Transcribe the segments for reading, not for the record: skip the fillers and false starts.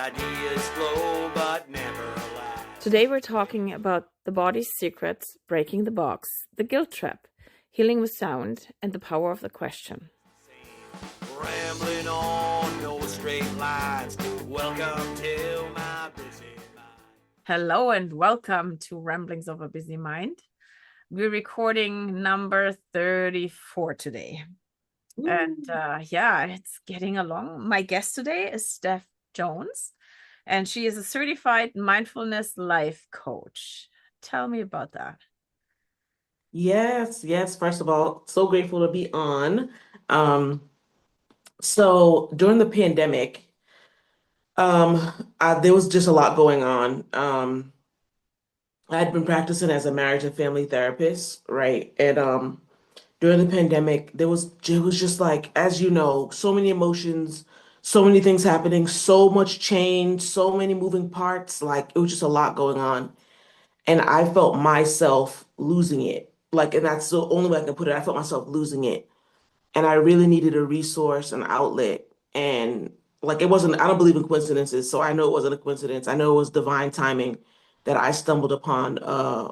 Ideas flow, but never last. Today we're talking about the body's secrets, breaking the box, the guilt trap, healing with sound, and the power of the question. Rambling on, no straight lines. Welcome to my busy mind. Hello and welcome to Ramblings of a Busy Mind. We're recording number 34 today. And it's getting along. My guest today is Steph Jones, and she is a certified mindfulness life coach. Tell me about that. Yes. First of all, so grateful to be on. So during the pandemic, there was just a lot going on. I had been practicing as a marriage and family therapist, right? And during the pandemic, it was just like, as you know, so many emotions, so many things happening, so much change, so many moving parts. Like it was just a lot going on. And I felt myself losing it. Like, and that's the only way I can put it. I felt myself losing it. And I really needed a resource, an outlet. And like, it wasn't, I don't believe in coincidences. So I know it wasn't a coincidence. I know it was divine timing that I stumbled upon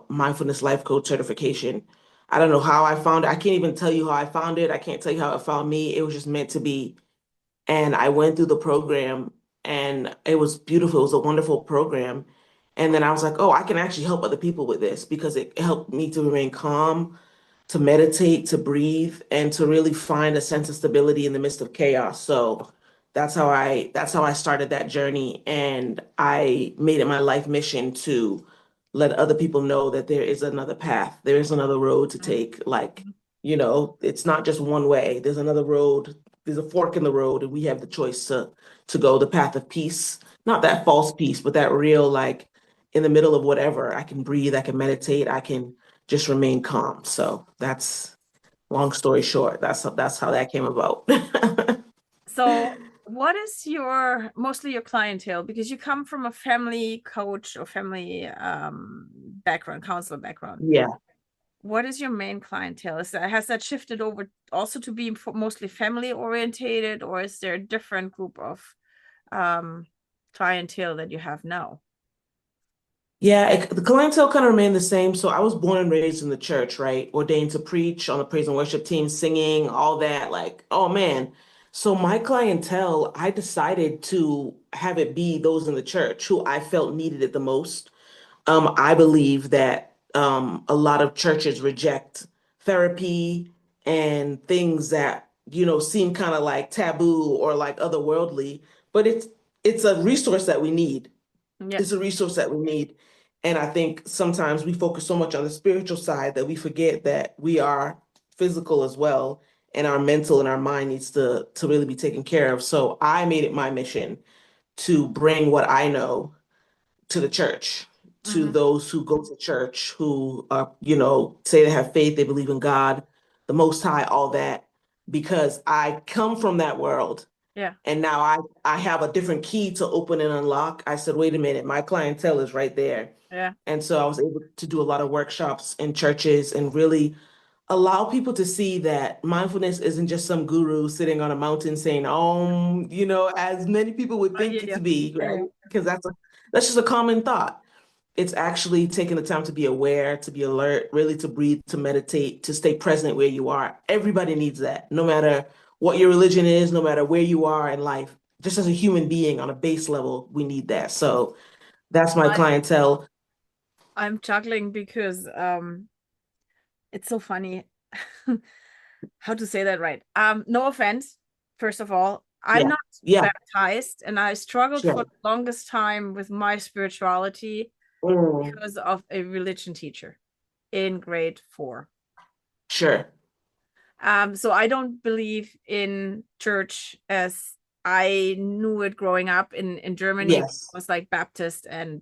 mindfulness life coach certification. I don't know how I found it. I can't even tell you how I found it. I can't tell you how it found me. It was just meant to be. And I went through the program and it was beautiful. It was a wonderful program. And then I was like, oh, I can actually help other people with this because it helped me to remain calm, to meditate, to breathe, and to really find a sense of stability in the midst of chaos. So that's how I started that journey. And I made it my life mission to let other people know that there is another path. There is another road to take. Like, it's not just one way. There's another road. There's a fork in the road, and we have the choice to go the path of peace. Not that false peace, but that real, like in the middle of whatever, I can breathe, I can meditate, I can just remain calm. So that's long story short. That's how that came about. So what is mostly your clientele? Because you come from a family coach or family background, counselor background. Yeah. What is your main clientele? Has that shifted over also to be mostly family orientated, or is there a different group of clientele that you have now? Yeah, the clientele kind of remained the same. So I was born and raised in the church, right? Ordained to preach on the praise and worship team, singing, all that. Like, oh man. So my clientele, I decided to have it be those in the church who I felt needed it the most. I believe that a lot of churches reject therapy and things that, seem kind of like taboo or like otherworldly, but it's a resource that we need. Yeah. It's a resource that we need. And I think sometimes we focus so much on the spiritual side that we forget that we are physical as well, and our mental and our mind needs to really be taken care of. So I made it my mission to bring what I know to the church, to those who go to church, who say they have faith, they believe in God, the Most High, all that, because I come from that world. Yeah. And now I have a different key to open and unlock. I said, wait a minute, my clientele is right there. Yeah. And so I was able to do a lot of workshops in churches and really allow people to see that mindfulness isn't just some guru sitting on a mountain saying, as many people would think it to be, right? Because that's just a common thought. It's actually taking the time to be aware, to be alert, really to breathe, to meditate, to stay present where you are. Everybody needs that, no matter what your religion is, no matter where you are in life. Just as a human being on a base level, we need that. So that's my clientele. I'm chuckling because it's so funny how to say that right. No offense, first of all. I'm not baptized, and I struggled for the longest time with my spirituality because of a religion teacher in grade 4. Sure. So I don't believe in church as I knew it growing up in Germany. Yes. It was like Baptist they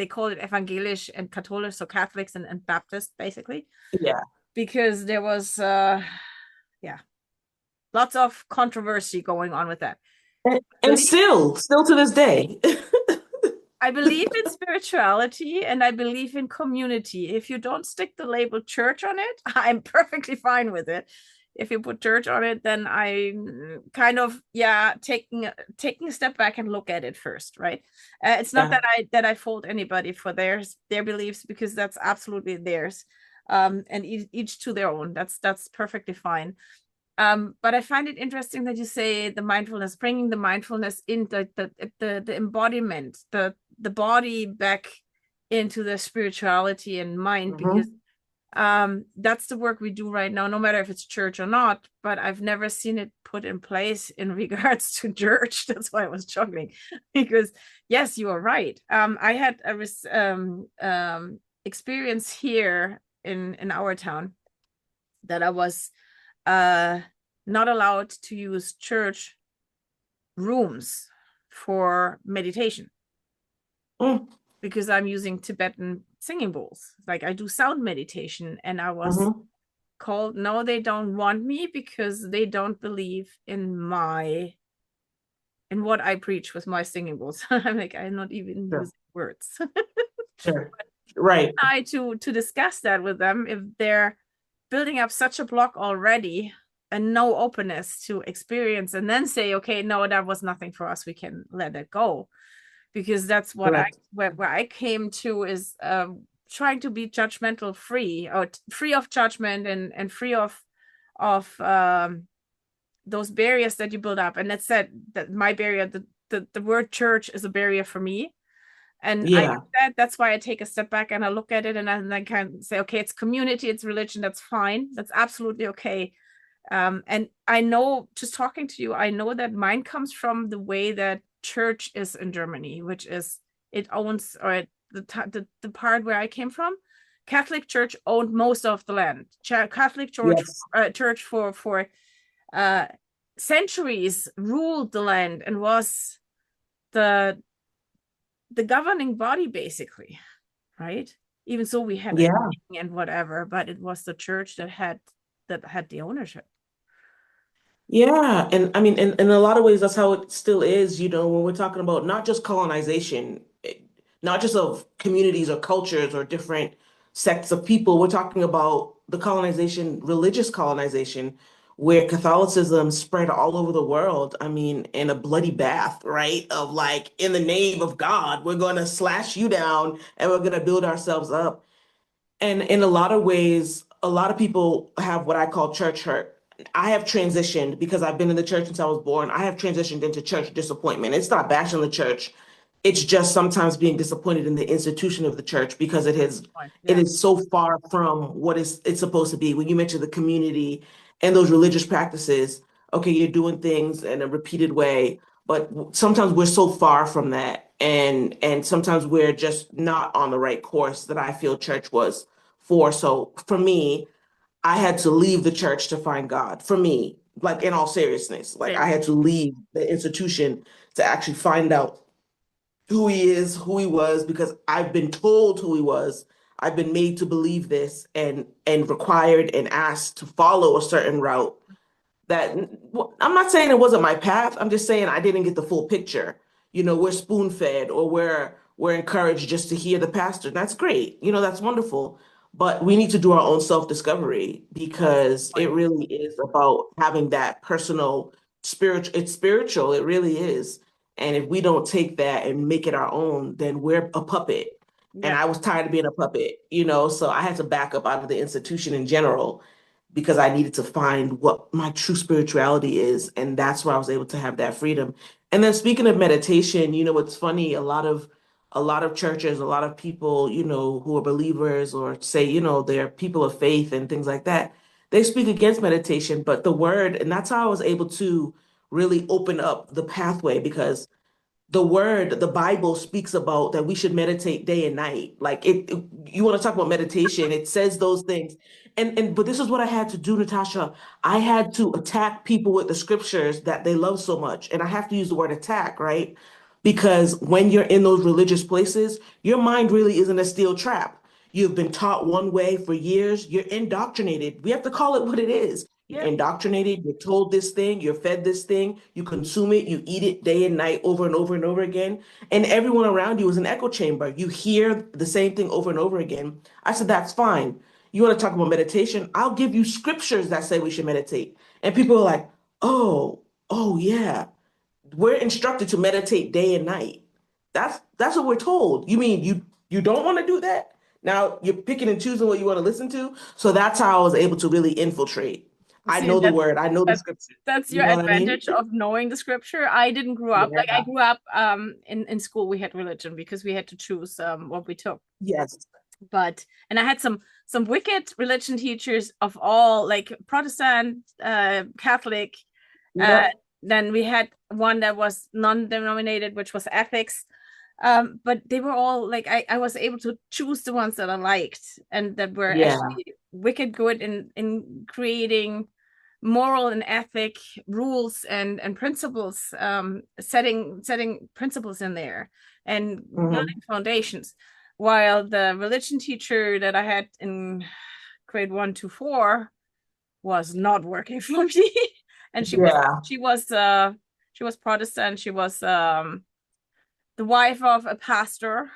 call it evangelisch and Katholisch, so Catholics and Baptist basically. Yeah. Because there was lots of controversy going on with that. And still to this day. I believe in spirituality and I believe in community. If you don't stick the label church on it, I'm perfectly fine with it. if you put church on it, then I kind of taking a step back and look at it first, right? It's not that I fault anybody for their beliefs, because that's absolutely theirs, and each to their own. That's perfectly fine. But I find it interesting that you say the mindfulness, bringing the mindfulness in the embodiment, the body back into the spirituality and mind, because that's the work we do right now, no matter if it's church or not. But I've never seen it put in place in regards to church. That's why I was chuckling, because yes, you are right. I had a experience here in our town that I was not allowed to use church rooms for meditation because I'm using Tibetan singing bowls. Like, I do sound meditation, and I was called, no, they don't want me because they don't believe in what I preach with my singing bowls. I'm like, I'm not even using words. Sure. Right. To discuss that with them, if they're building up such a block already and no openness to experience, and then say, okay, no, that was nothing for us, we can let it go. Because that's what where I came to, is trying to be judgmental free, or free of judgment, and free of those barriers that you build up. And that's that my barrier, the word church is a barrier for me. And that's why I take a step back and I look at it, and I can say, okay, it's community, it's religion, that's fine, that's absolutely okay. And I know, just talking to you, I know that mine comes from the way that church is in Germany, which is, it owns, or the part where I came from, Catholic Church owned most of the land. Catholic Church, church for centuries ruled the land and was the governing body, basically, right? Even so, we had a king and whatever, but it was the church that had the ownership. Yeah, and I mean, in a lot of ways, that's how it still is, when we're talking about not just colonization, not just of communities or cultures or different sects of people. We're talking about the colonization, religious colonization, where Catholicism spread all over the world. I mean, in a bloody bath, right? Of like, in the name of God, we're going to slash you down and we're going to build ourselves up. And in a lot of ways, a lot of people have what I call church hurt. I have transitioned, because I've been in the church since I was born. I have transitioned into church disappointment. It's not bashing the church. It's just sometimes being disappointed in the institution of the church, because it is so far from what it's supposed to be. When you mention the community and those religious practices, okay, you're doing things in a repeated way, but sometimes we're so far from that, and sometimes we're just not on the right course that I feel church was for. So for me, I had to leave the church to find God. For me, like, in all seriousness, like, I had to leave the institution to actually find out who he is, who he was, because I've been told who he was. I've been made to believe this, and required and asked to follow a certain route that, well, I'm not saying it wasn't my path. I'm just saying I didn't get the full picture. We're spoon fed, or we're encouraged just to hear the pastor. That's great. That's wonderful. But we need to do our own self-discovery, because it really is about having that personal spiritual. It's spiritual. It really is. And if we don't take that and make it our own, then we're a puppet. And I was tired of being a puppet, so I had to back up out of the institution in general, because I needed to find what my true spirituality is. And that's where I was able to have that freedom. And then, speaking of meditation, it's funny, a lot of churches, a lot of people, who are believers, or say, they're people of faith and things like that, they speak against meditation. But the word, and that's how I was able to really open up the pathway, because the Bible speaks about that we should meditate day and night. Like, you want to talk about meditation, it says those things. But this is what I had to do, Natascha. I had to attack people with the scriptures that they love so much. And I have to use the word attack, right? Because when you're in those religious places, your mind really isn't a steel trap. You've been taught one way for years. You're indoctrinated. We have to call it what it is. You're indoctrinated, you're told this thing, you're fed this thing, you consume it, you eat it day and night, over and over and over again. And everyone around you is an echo chamber. You hear the same thing over and over again. I said, that's fine. you want to talk about meditation? I'll give you scriptures that say we should meditate. And people are like, oh, oh yeah. We're instructed to meditate day and night. That's what we're told. You mean you don't want to do that? Now you're picking and choosing what you want to listen to. So that's how I was able to really infiltrate. I See, know the word, I know the that's scripture. that's You your know what I mean? advantage of knowing the scripture. I didn't grow up like I Yeah. grew up in school we had religion because we had to choose what we took. Yes. But and I had some wicked religion teachers of all like Protestant, Catholic. Uh, Yep. then we had one that was non-denominated, which was ethics. But they were all like I was able to choose the ones that I liked and that were Yeah. actually wicked good in creating moral and ethic rules and principles, setting principles in there and building Hmm. foundations. While the religion teacher that I had in grade 1 to 4 was not working for me. And Yeah. she was Protestant. She was the wife of a pastor,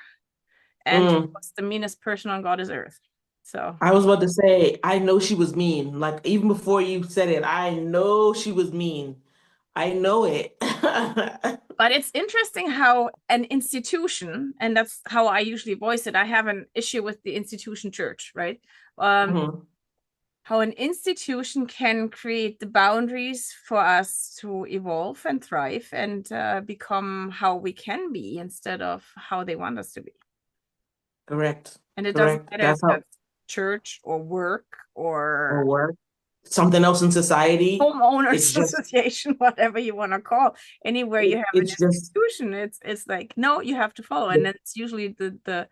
and she Mm. was the meanest person on God's earth. So, I was about to say, I know she was mean. Like even before you said it, I know she was mean. I know it. but it's interesting how an institution, and that's how I usually voice it. I have an issue with the institution church, right? Mhm. How an institution can create the boundaries for us to evolve and thrive and become how we can be instead of how they want us to be. Correct. And it doesn't Correct. matter if That's how that's church or work or or work. Something else in society. It's homeowners just association, whatever you want to call. Anywhere you have an it's just institution, it's like no, you have to follow, and it's usually the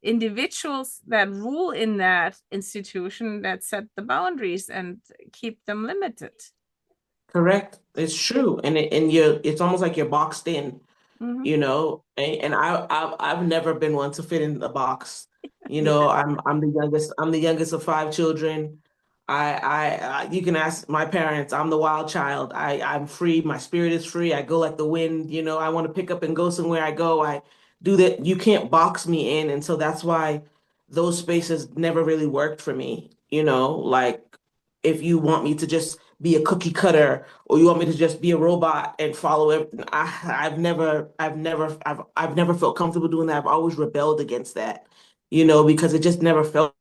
individuals that rule in that institution that set the boundaries and keep them limited. correct. It's true. And you're it's almost like you're boxed in, Mm-hmm. you know. And I've never been one to fit in the box. You Yeah. know, I'm the youngest of five children. You can ask my parents. I'm the wild child. I'm free. My spirit is free. I go like the wind. You know, I want to pick up and go somewhere I go. I do that. You can't box me in, and so that's why those spaces never really worked for me. You know, like if you want me to just be a cookie cutter or you want me to just be a robot and follow everything, I've never felt comfortable doing that. I've always rebelled against that, you know, because it just never felt.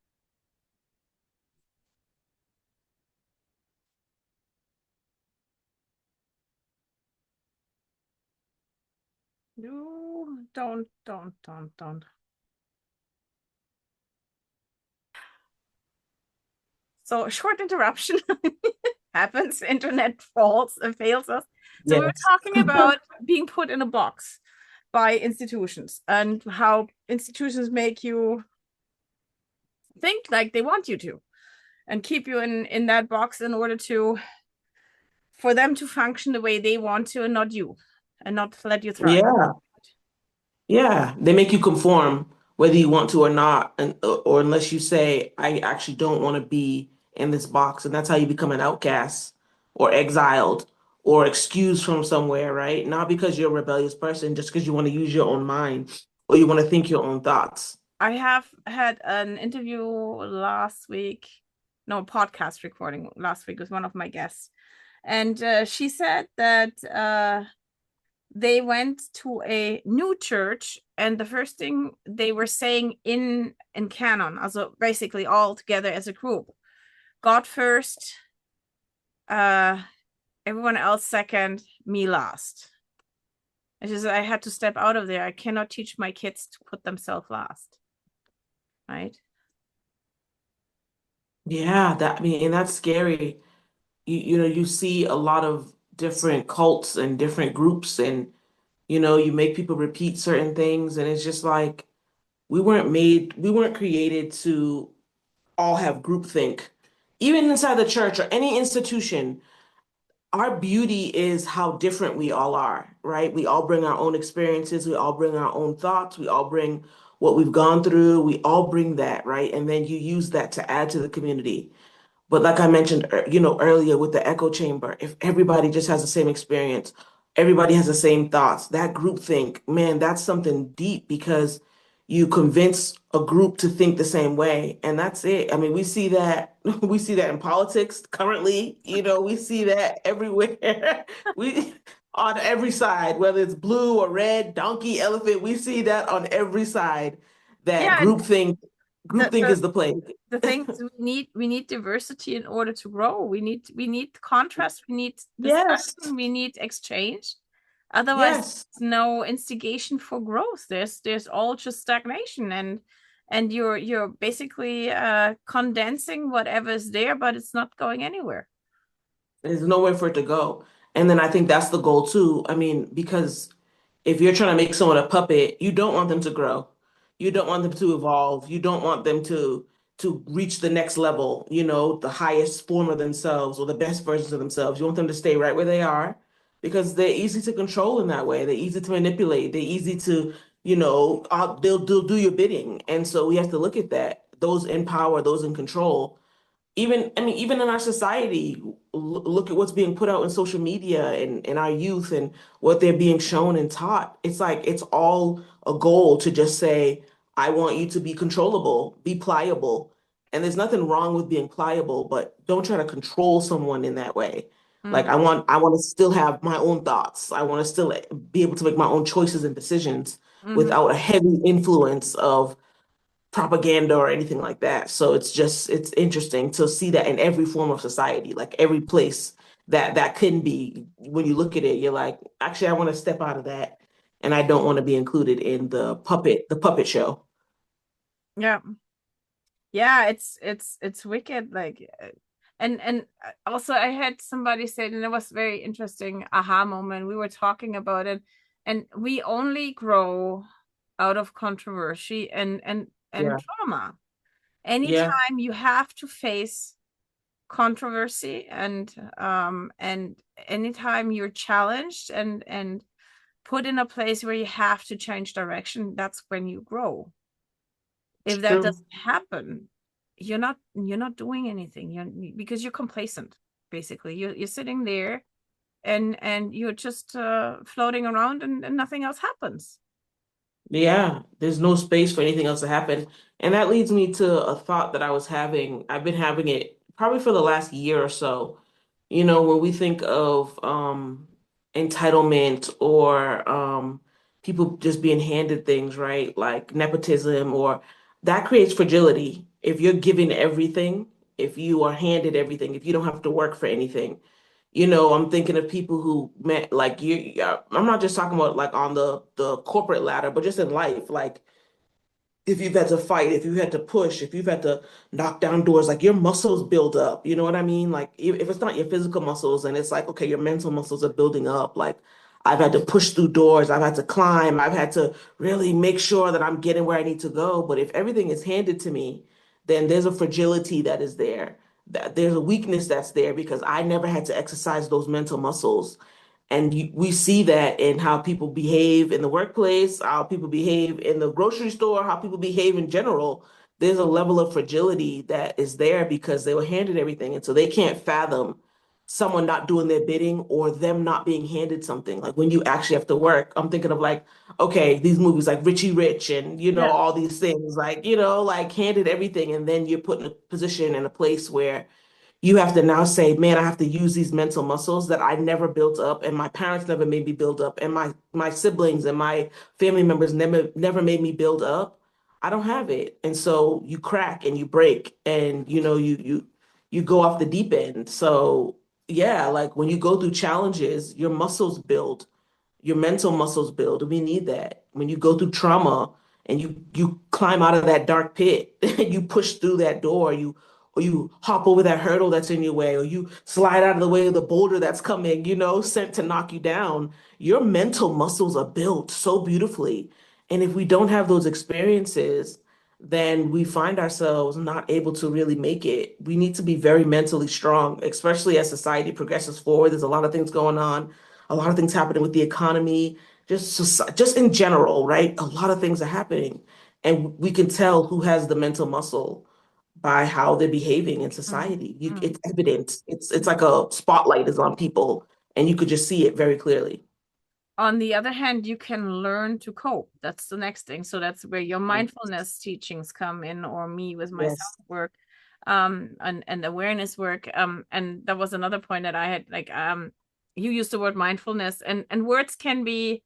No, don't. So short interruption happens. Internet falls and fails us. So we were Yes. talking about being put in a box by institutions and how institutions make you think like they want you to and keep you in that box in order to for them to function the way they want to and not you and not let you thrive. Yeah. Yeah. They make you conform whether you want to or not, and or unless you say, I actually don't want to be in this box. And that's how you become an outcast or exiled or excused from somewhere, right? Not because you're a rebellious person, just because you want to use your own mind or you want to think your own thoughts. I have had an interview last week, no, podcast recording last week with one of my guests. And she said that they went to a new church, and the first thing they were saying in canon, also basically all together as a group, God first, uh, everyone else second, me last. It's just I had to step out of there. I cannot teach my kids to put themselves last, right? Yeah, I mean, and that's scary. You know, you see a lot of different cults and different groups, and you make people repeat certain things, and it's just like we weren't created to all have groupthink. Even inside the church or any institution, our beauty is how different we all are, right? We all bring our own experiences, we all bring our own thoughts, we all bring what we've gone through, we all bring that, right? And then you use that to add to the community. But like I mentioned, earlier with the echo chamber, if everybody just has the same experience, everybody has the same thoughts, that group think, man, that's something deep because you convince a group to think the same way, and that's it. I mean, we see that we see that in politics currently, we see that everywhere. We on every side, whether it's blue or red, donkey, elephant, we see that on every side that Yeah, and the groupthink the is the plague. the thing is we need diversity in order to grow. We need contrast, we need Yes. discussion, we need exchange. Otherwise, Yes. there's no instigation for growth. There's all just stagnation, and you're basically condensing whatever's there, but it's not going anywhere. There's nowhere for it to go. And then I think that's the goal too. I mean, because if you're trying to make someone a puppet, you don't want them to grow. You don't want them to evolve. You don't want them to reach the next level, the highest form of themselves or the best versions of themselves. You want them to stay right where they are because they're easy to control in that way. They're easy to manipulate. They're easy to, they'll do your bidding. And so we have to look at that. Those in power, those in control, even in our society, look at what's being put out in social media and our youth and what they're being shown and taught. It's like it's all a goal to just say, I want you to be controllable, be pliable. And there's nothing wrong with being pliable, but don't try to control someone in that way. Like Mm, I want to still have my own thoughts. I want to still be able to make my own choices and decisions mhm. without a heavy influence of propaganda or anything like that. So it's interesting to see that in every form of society, like every place that can be, when you look at it, you're like, actually, I want to step out of that and I don't want to be included in the puppet show. Yeah. Yeah, it's wicked, like and also I had somebody say, and it was very interesting aha moment. We were talking about it, and we only grow out of controversy and Yeah. trauma. Yeah. Anytime you have to face controversy, and anytime you're challenged and put in a place where you have to change direction, that's when you grow. It's If that true. doesn't happen, you're not doing anything. Because you're complacent, basically. You're sitting there, and you're just floating around, and nothing else happens. Yeah, there's no space for anything else to happen. And that leads me to a thought that I was having. I've been having it probably for the last year or so. When we think of entitlement or people just being handed things, right? Like nepotism, or that creates fragility. If you're given everything, if you are handed everything, if you don't have to work for anything, I'm thinking of people who met like you. I'm not just talking about like on the corporate ladder, but just in life. Like if you've had to fight, if you've had to push, if you've had to knock down doors, like your muscles build up. You know what I mean? Like if it's not your physical muscles, and it's like, okay, your mental muscles are building up. Like I've had to push through doors, I've had to climb, I've had to really make sure that I'm getting where I need to go. But if everything is handed to me, then there's a fragility that is there. That there's a weakness that's there because I never had to exercise those mental muscles. And we see that in how people behave in the workplace, how people behave in the grocery store, how people behave in general. There's a level of fragility that is there because they were handed everything. And so they can't fathom someone not doing their bidding or them not being handed something. Like when you actually have to work, I'm thinking of like, okay, these movies like Richie Rich and, Yeah. all these things, like, like handed everything. And then you're put in a position in a place where you have to now say, man, I have to use these mental muscles that I never built up, and my parents never made me build up, and my siblings and my family members never made me build up. I don't have it. And so you crack and you break and you go off the deep end. So yeah, like when you go through challenges, your muscles build, your mental muscles build. We need that. When you go through trauma and you climb out of that dark pit and you push through that door, you hop over that hurdle that's in your way, or you slide out of the way of the boulder that's coming, sent to knock you down. Your mental muscles are built so beautifully. And if we don't have those experiences, then we find ourselves not able to really make it. We need to be very mentally strong, especially as society progresses forward. There's a lot of things going on, a lot of things happening with the economy, just in general, right? A lot of things are happening, and we can tell who has the mental muscle by how they're behaving in Mm, society. mm. It's evident. It's like a spotlight is on people, and you could just see it very clearly. on the other hand, you can learn to cope. That's the next thing. So that's where your mindfulness teachings come in, or me with my Yes. self work, and awareness work. And that was another point that I had, like, you used the word mindfulness, and words can be,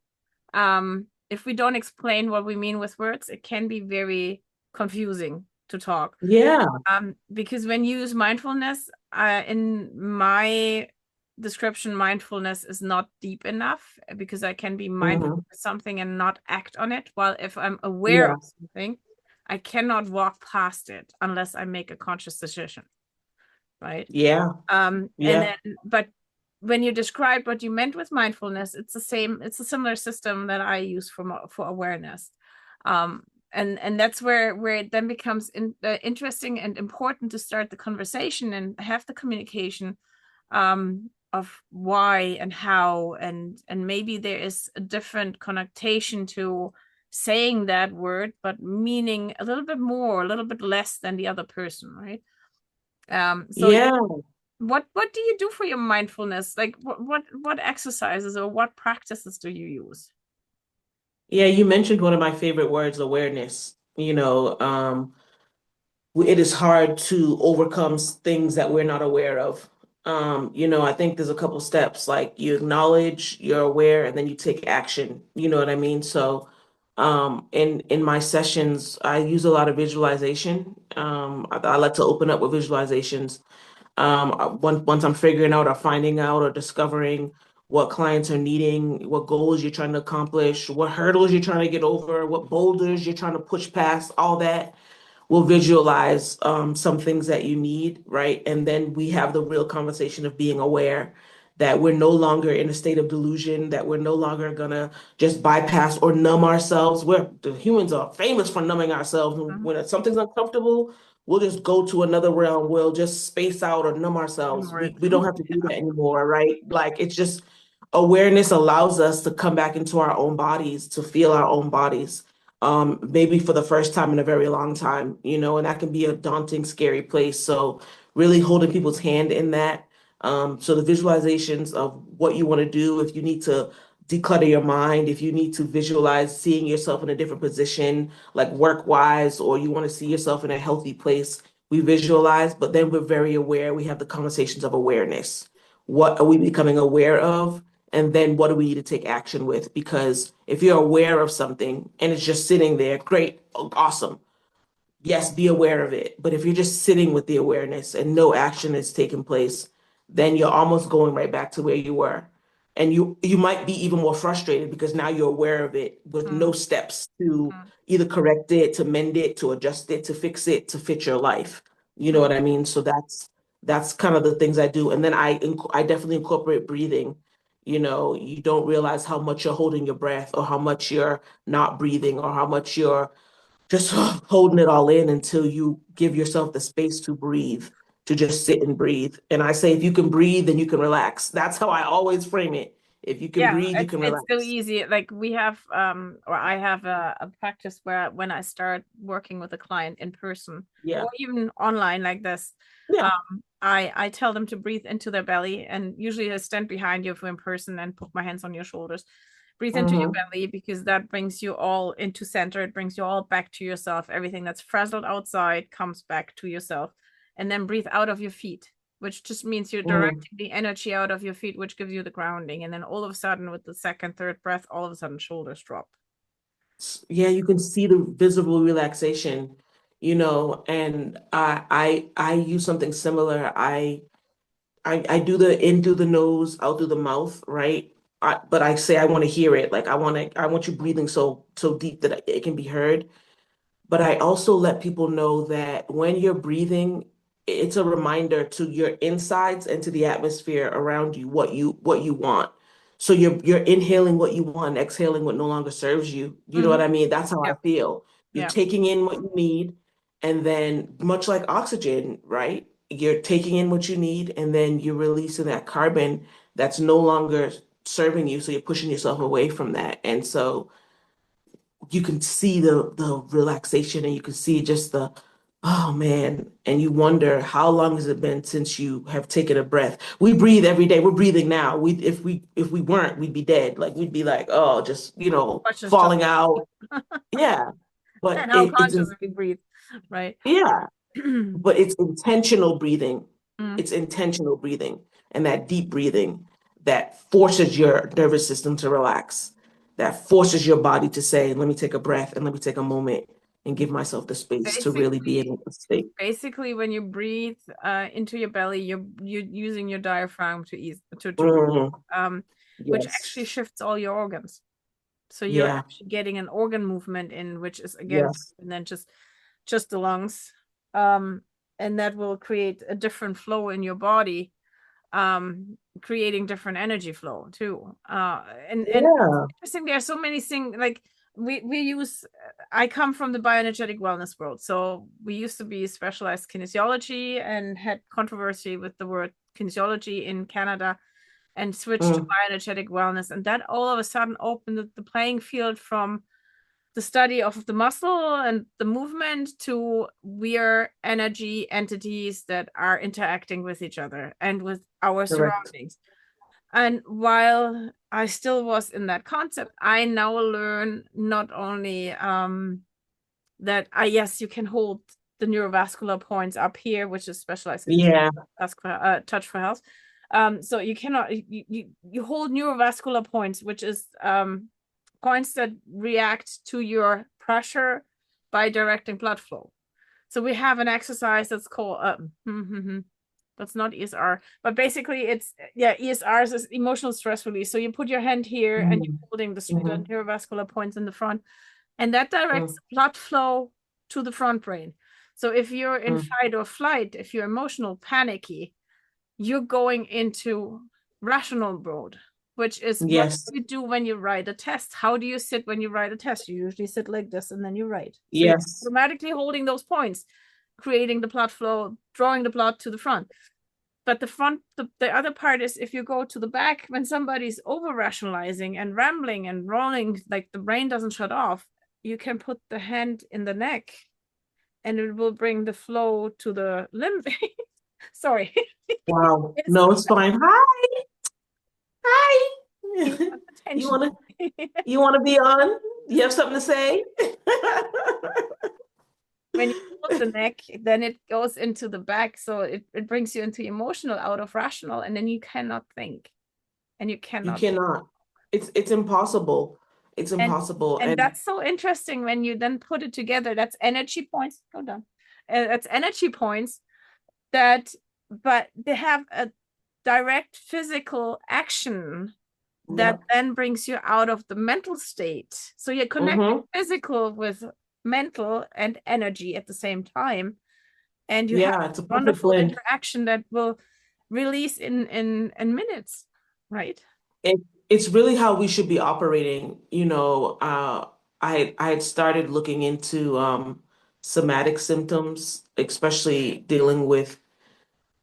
if we don't explain what we mean with words, it can be very confusing to talk. Yeah. Because when you use mindfulness, in my description, mindfulness is not deep enough, because I can be mindful Hmm. of something and not act on it. While if I'm aware Yeah. of something, I cannot walk past it unless I make a conscious decision, right? Yeah. And Yeah. then, but when you described what you meant with mindfulness, it's the same, it's a similar system that I use for awareness. And that's where it then becomes interesting and important to start the conversation and have the communication, of why and how, and maybe there is a different connotation to saying that word, but meaning a little bit more, a little bit less than the other person, right? So Yeah. what do you do for your mindfulness? Like what exercises or what practices do you use? Yeah, you mentioned one of my favorite words, awareness. It is hard to overcome things that we're not aware of. I think there's a couple steps, like you acknowledge, you're aware, and then you take action. You know what I mean? So, in my sessions, I use a lot of visualization. I like to open up with visualizations. Once I'm figuring out or finding out or discovering what clients are needing, what goals you're trying to accomplish, what hurdles you're trying to get over, what boulders you're trying to push past, all that, we'll visualize some things that you need, right? And then we have the real conversation of being aware that we're no longer in a state of delusion, that we're no longer gonna just bypass or numb ourselves. The humans are famous for numbing ourselves. Mhm. When something's uncomfortable, we'll just go to another realm. We'll just space out or numb ourselves. Ignore it. We don't have to do that anymore, right? Like it's just awareness allows us to come back into our own bodies, to feel our own bodies, maybe for the first time in a very long time, and that can be a daunting, scary place. So really holding people's hand in that. So the visualizations of what you want to do, if you need to declutter your mind, if you need to visualize seeing yourself in a different position, like work-wise, or you want to see yourself in a healthy place, we visualize, but then we're very aware. We have the conversations of awareness. What are we becoming aware of? And then what do we need to take action with? Because if you're aware of something and it's just sitting there, great, awesome. Yes, be aware of it. But if you're just sitting with the awareness and no action is taking place, then you're almost going right back to where you were. And you might be even more frustrated because now you're aware of it with no Mhm. steps to Mhm. either correct it, to mend it, to adjust it, to fix it, to fit your life. You know Mhm. what I mean? So that's kind of the things I do. And then I definitely incorporate breathing. You don't realize how much you're holding your breath or how much you're not breathing or how much you're just holding it all in until you give yourself the space to breathe, to just sit and breathe. And I say, if you can breathe, then you can relax. That's how I always frame it. If you can Yeah, breathe, you can it's so relax. easy. Like we have, or I have a practice where when I start working with a client in person Yeah. or even online like this, Yeah. I tell them to breathe into their belly, and usually I stand behind you if we're in person and put my hands on your shoulders. Breathe into your Hmm. belly, because that brings you all into center. It brings you all back to yourself. Everything that's frazzled outside comes back to yourself. And then breathe out of your feet, which just means you're Hmm. directing the energy out of your feet, which gives you the grounding. And then all of a sudden, with the second, third breath, all of a sudden, shoulders drop. Yeah, you can see the visible relaxation, and I use something similar. I do the in through the nose, out through the mouth, right? But I say I want to hear it. Like I want you breathing so deep that it can be heard. But I also let people know that when you're breathing, it's a reminder to your insides and to the atmosphere around you what you want. So you're inhaling what you want, exhaling what no longer serves you. You know Mm-hmm. what I mean? That's how I Yeah. feel. You're Yeah. taking in what you need, and then much like oxygen, right? You're taking in what you need, and then you're releasing that carbon that's no longer serving you. So you're pushing yourself away from that. And so you can see the relaxation and you can see just oh man, and you wonder how long has it been since you have taken a breath. We breathe every day. We're breathing now. We if we weren't, we'd be dead. Like we'd be like, oh, just, Questions just falling out. Yeah. But and how conscious we breathe, right? yeah, but it's intentional breathing. Mm. It's intentional breathing and that deep breathing that forces your nervous system to relax, that forces your body to say, let me take a breath and let me take a moment and give myself the space to really be in a state. Basically, when you breathe into your belly, you're using your diaphragm to ease to breathe, Mm, which actually yes. shifts all your organs. So you're Yeah. actually getting an organ movement in, which is again, Yes. and then just the lungs, um, and that will create a different flow in your body, creating different energy flow too. And Yeah. interesting, there are so many things like we use. I come from the bioenergetic wellness world, so we used to be specialized kinesiology and had controversy with the word kinesiology in Canada and switched to Mm, bioenergetic wellness. And that all of a sudden opened the playing field from the study of the muscle and the movement to we're energy entities that are interacting with each other and with our correct. surroundings. And while I still was in that concept, I now learn not only that yes, you can hold the neurovascular points up here, which is specialized in Yeah. touch for health. So you cannot you hold neurovascular points, which is points that react to your pressure by directing blood flow. So we have an exercise that's called that's not ESR, but basically it's ESR is emotional stress release. So you put your hand here and you're Mm, holding the mhm, neurovascular points in the front, and that mm, directs blood flow to the front brain. So if you're in mm. fight or flight, if you're emotional, panicky, you're going into rational mode, which is what Yes. you do when you write a test. How do you sit when you write a test? You usually sit like this and then you write. So you're Yes. automatically holding those points, creating the blood flow, drawing the blood to the front. But the other part is if you go to the back, when somebody's over rationalizing and rambling and rolling, like the brain doesn't shut off, you can put the hand in the neck and it will bring the flow to the limb. Sorry. Wow. It's No, it's fine. Hi. Hi. You attention. wanna you wanna be on? You have something to say? When you hold the neck, then it goes into the back. So it brings you into emotional out of rational, and then you cannot think and you You cannot. cannot. It's impossible. It's And impossible. and And that's so interesting when you then put it together. That's energy points. Go down. That's energy points that, but they have a direct physical action that yeah. then brings you out of the mental state. So you're connecting Hmm. physical with mental and energy at the same time. And you have Yeah, it's a perfect wonderful blend. interaction that will release in minutes, right? It, it's really how we should be operating. I had started looking into somatic symptoms, especially dealing with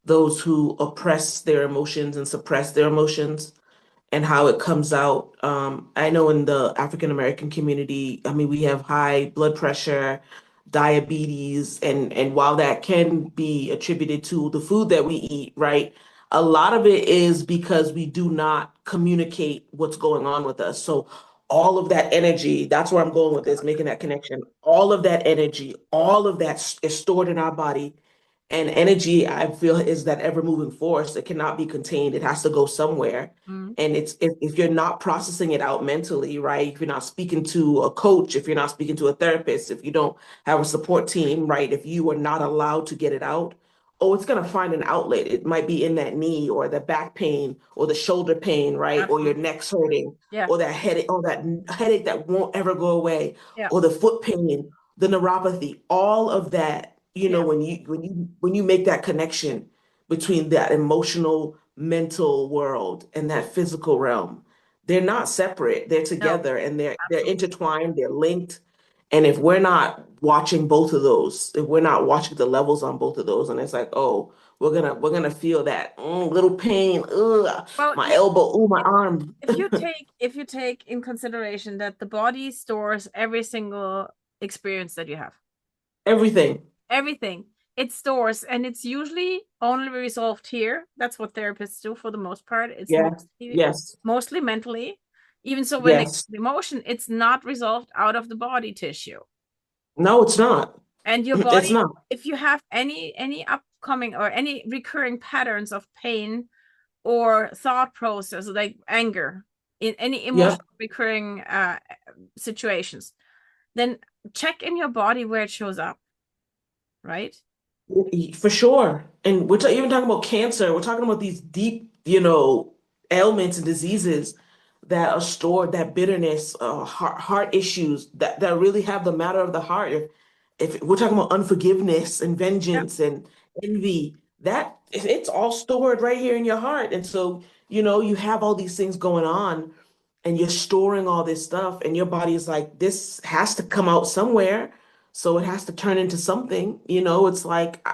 those who oppress their emotions and suppress their emotions and how it comes out. I know in the African American community, I mean, we have high blood pressure, diabetes, and while that can be attributed to the food that we eat, right? A lot of it is because we do not communicate what's going on with us. So all of that energy, that's where I'm going with this, making that connection. All of that energy, all of that is stored in our body, and energy, I feel, is that ever moving force. It cannot be contained. It has to go somewhere. Mm. And it's if you're not processing it out mentally, right? If you're not speaking to a coach, if you're not speaking to a therapist, if you don't have a support team, right? If you are not allowed to get it out, oh, it's gonna find an outlet. It might be in that knee or the back pain or the shoulder pain, right? Or your Absolutely. neck's hurting, Yeah. or that headache that won't ever go away, Yeah. or the foot pain, the neuropathy, all of that, Yeah. when you make that connection between that emotional mental world and that physical realm, they're not separate, they're No, together, and they're absolutely. intertwined, they're linked. And if we're not watching both of those, if we're not watching the levels on both of those, and it's like, oh, we're gonna feel that little pain, Well, my yeah, elbow, my arm. if you take in consideration that the body stores every single experience that you have. Everything. everything. It stores, and it's usually only resolved here. That's what therapists do for the most part. It's Yeah. Yes. mostly mentally. Even so, when it's Yes. emotion, it's not resolved out of the body tissue. No, it's not. And your It's body, not. if you have any upcoming or any recurring patterns of pain or thought process, like anger, in any Yep. emotional recurring situations, then check in your body where it shows up, right? For sure. And we're even talking about cancer. We're talking about these deep, ailments and diseases that are stored, that bitterness, heart issues that really have the matter of the heart. If we're talking about unforgiveness and Yeah. vengeance and envy, that it's all stored right here in your heart. And so, you have all these things going on and you're storing all this stuff, and your body is like, this has to come out somewhere. So it has to turn into something. It's like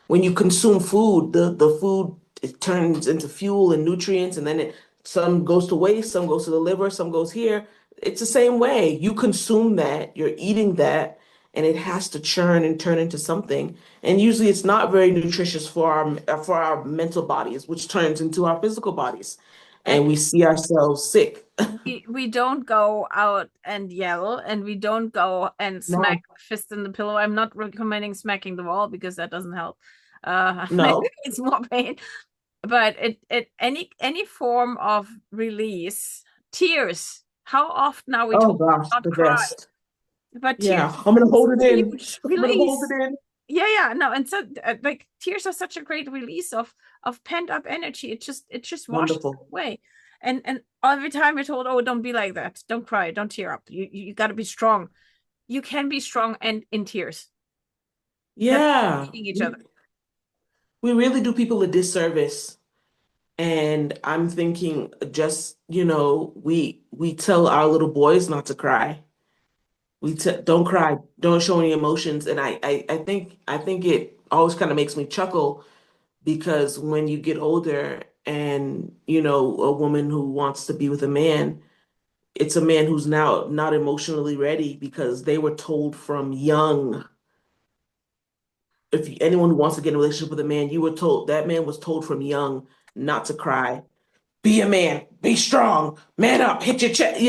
when you consume food, the food, it turns into fuel and nutrients, and then some goes to waste, some goes to the liver, some goes here. It's the same way. You consume that, you're eating that, and it has to churn and turn into something. And usually it's not very nutritious for our mental bodies, which turns into our physical bodies. And And we see ourselves sick. we don't go out and yell, and we don't go and smack No, fist in the pillow. I'm not recommending smacking the wall because that doesn't help. no. It's more pain. But it any form of release, tears. How often are we Oh told gosh, not the cry? best. But tears Yeah, I'm gonna is hold it a in. huge I'm gonna hold release. it in. Yeah, no, and so like tears are such a great release of pent up energy. It just washes Wonderful. away. And every time we're told, oh, don't be like that, don't cry, don't tear up. You got to be strong. You can be strong and in tears. That's Yeah, feeding each other. we really do people a disservice. And I'm thinking just, we tell our little boys not to cry. Don't cry, don't show any emotions. And I think it always kind of makes me chuckle because when you get older and, a woman who wants to be with a man, it's a man who's now not emotionally ready because they were told from young. If anyone who wants to get in a relationship with a man, that man was told from young not to cry. Be a man, be strong, man up, hit your chest.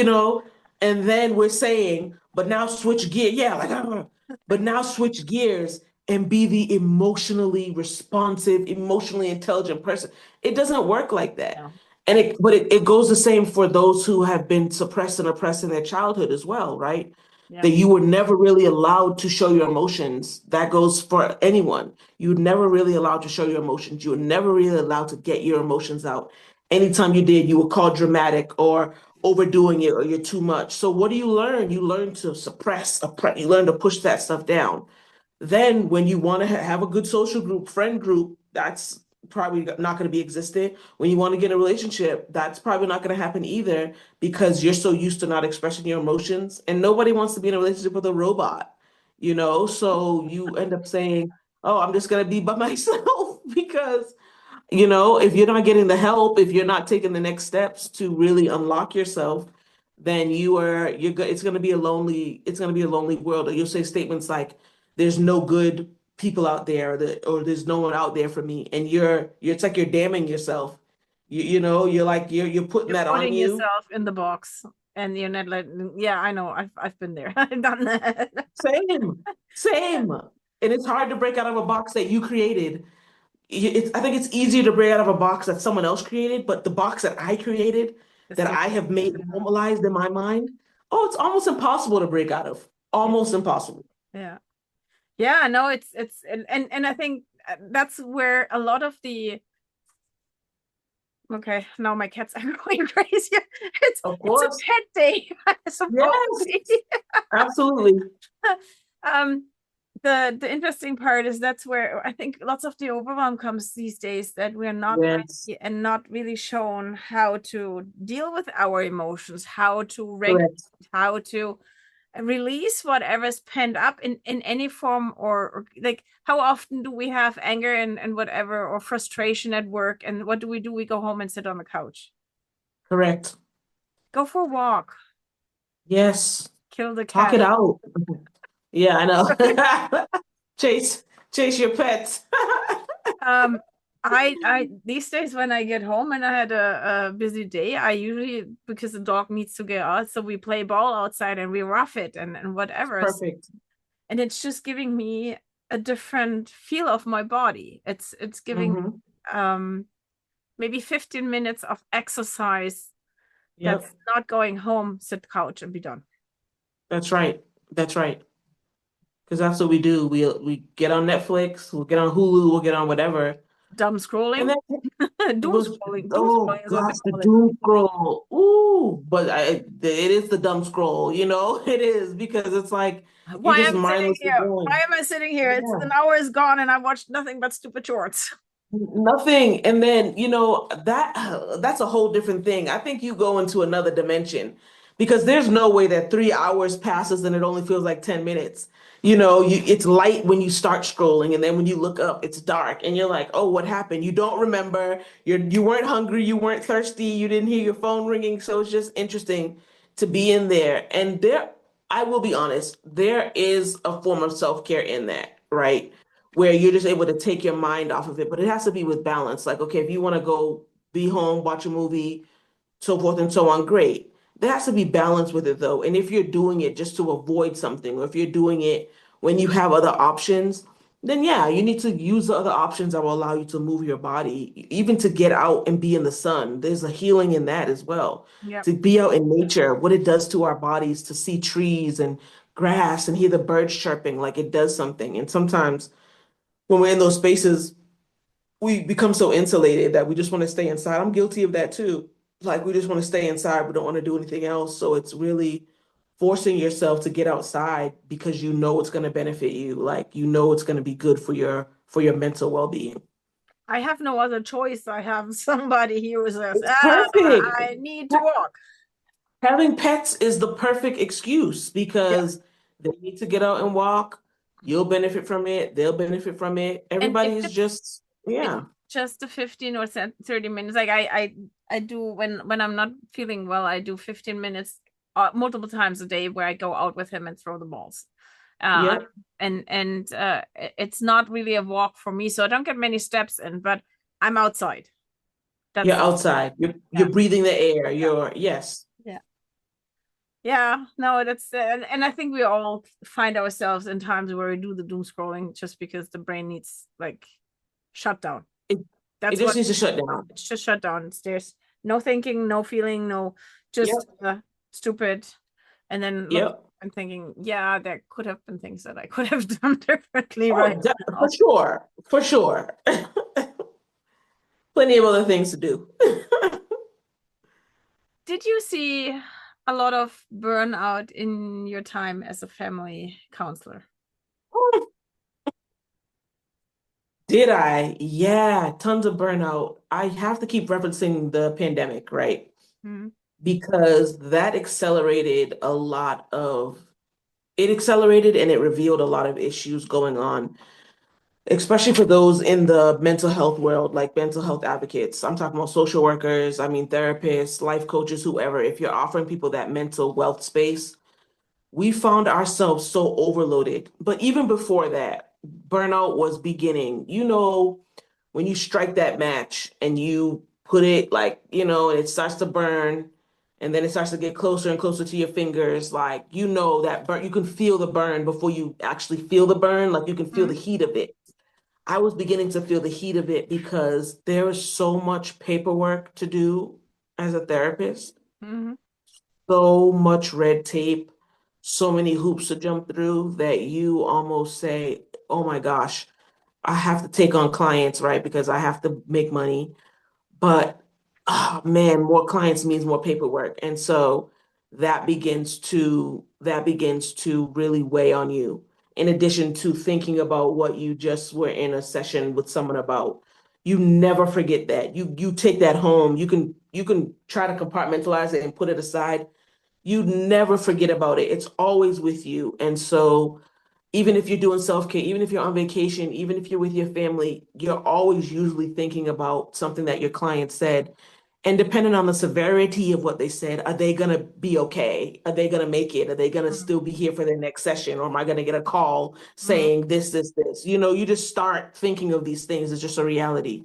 And then we're saying, but now switch gear. Yeah, like, but now switch gears and be the emotionally responsive, emotionally intelligent person. It doesn't work like that. Yeah, But it goes the same for those who have been suppressed and oppressed in their childhood as well, right? yeah. That you were never really allowed to show your emotions. That goes for anyone. You were never really allowed to show your emotions. You were never really allowed to get your emotions out. Anytime you did, you were called dramatic or overdoing it or you're too much. So what do you learn? You learn to oppress, you learn to push that stuff down. Then when you want to have a good social group, friend group, that's probably not going to be existent. When you want to get a relationship, that's probably not going to happen either because you're so used to not expressing your emotions and nobody wants to be in a relationship with a robot. So you end up saying, "Oh, I'm just going to be by myself," because if you're not getting the help, if you're not taking the next steps to really unlock yourself, then you're good. It's going to be a lonely world. Or you'll say statements like, "There's no good people out there," or "There's no one out there for me," and it's like you're damning yourself. You're like you're putting You're that on putting you. yourself in the box, and you're not like, yeah, I know. I've been there. I've done that. Same, same. And it's hard to break out of a box that you created. I think it's easier to break out of a box that someone else created, but the box that I created, It's that I have made normalized in my mind, oh, it's almost impossible to break out of. Almost impossible. yeah. Yeah, no, it's and I think that's where a lot of the okay, now my cats are going crazy. Of It's a course. pet day, Yes, supposedly. absolutely. Um, the interesting part is that's where I think lots of the overwhelm comes these days, that we're not Yes, ready and not really shown how to deal with our emotions, how to regulate, correct. how to release whatever's pent up in any form, or like how often do we have anger and whatever, or frustration at work, and what do? We go home and sit on the couch, Correct. go for a walk, Yes. kill the Talk cat. it out. Yeah, I know. Chase. Chase your pets. I these days when I get home and I had a busy day, I usually, because the dog needs to get out, so we play ball outside and we rough it and whatever. Perfect. And it's just giving me a different feel of my body. It's giving maybe 15 minutes of exercise. Yep. That's not going home, sit couch and be done. That's right. That's right. Because that's what we do. We get on Netflix, we'll get on Hulu, we'll get on whatever. Dumb scrolling. And then Doom scrolling. Doom oh scrolling is what they gosh, the call it. doom scroll. Ooh, but it is the dumb scroll, it is because it's like you're Why just am I sitting mindlessly here? Why going. am I sitting here? It's Yeah. an hour is gone and I watched nothing but stupid shorts. Nothing. And then, that's a whole different thing. I think you go into another dimension because there's no way that 3 hours passes and it only feels like 10 minutes. It's light when you start scrolling, and then when you look up, it's dark, and you're like, oh, what happened? You don't remember. You weren't hungry, you weren't thirsty, you didn't hear your phone ringing. So it's just interesting to be in there. And I will be honest, there is a form of self-care in that, right? Where you're just able to take your mind off of it, but it has to be with balance. Like, okay, if you want to go be home, watch a movie, so forth and so on, great. There has to be balance with it though. And if you're doing it just to avoid something, or if you're doing it when you have other options, then yeah, you need to use the other options that will allow you to move your body, even to get out and be in the sun. There's a healing in that as well. Yep. To be out in nature, what it does to our bodies, to see trees and grass and hear the birds chirping, like it does something. And sometimes when we're in those spaces, we become so insulated that we just want to stay inside. I'm guilty of that too. Like we just want to stay inside, we don't want to do anything else. So it's really forcing yourself to get outside because you know it's going to benefit you. Like it's going to be good for your mental well-being. I have no other choice. I have somebody here who says, It's perfect. I need to walk. Having pets is the perfect excuse Yeah. because they need to get out and walk. You'll benefit from it. They'll benefit from it. And Everybody if is it's just, yeah. just the 15 or 30 minutes, like I do when I'm not feeling well, I do 15 minutes multiple times a day where I go out with him and throw the balls. Yeah. And it's not really a walk for me, so I don't get many steps in, but I'm outside. You're outside. You're breathing the air. Yes. Yeah, no, that's and I think we all find ourselves in times where we do the doom scrolling just because the brain needs like shut down. It That's just what needs to shut down. it's just shut down. There's no thinking, no feeling, no just stupid. And then look and thinking, yeah, there could have been things that I could have done differently, right? For sure. For sure. Plenty of other things to do. Did you see a lot of burnout in your time as a family counselor? Did I? Yeah, tons of burnout. I have to keep referencing the pandemic, right? Mm-hmm. Because that accelerated and it revealed a lot of issues going on, especially for those in the mental health world, like mental health advocates. I'm talking about social workers, I mean, therapists, life coaches, whoever. If you're offering people that mental wealth space, we found ourselves so overloaded. But even before that, burnout was beginning. When you strike that match and you put it like, and it starts to burn, and then it starts to get closer and closer to your fingers, like, that burn, you can feel the burn before you actually feel the burn, like you can feel the heat of it. I was beginning to feel the heat of it because there is so much paperwork to do as a therapist, so much red tape, so many hoops to jump through that you almost say, oh my gosh, I have to take on clients, right? Because I have to make money. But oh man, more clients means more paperwork. And so that begins to really weigh on you. In addition to thinking about what you just were in a session with someone about. You never forget that. You take that home. You can try to compartmentalize it and put it aside. You never forget about it. It's always with you. And so even if you're doing self-care, even if you're on vacation, even if you're with your family, you're always usually thinking about something that your client said. And depending on the severity of what they said, are they going to be okay? Are they going to make it? Are they going to Mm. still be here for their next session? Or am I going to get a call Mm. saying this? You know, you just start thinking of these things as just a reality.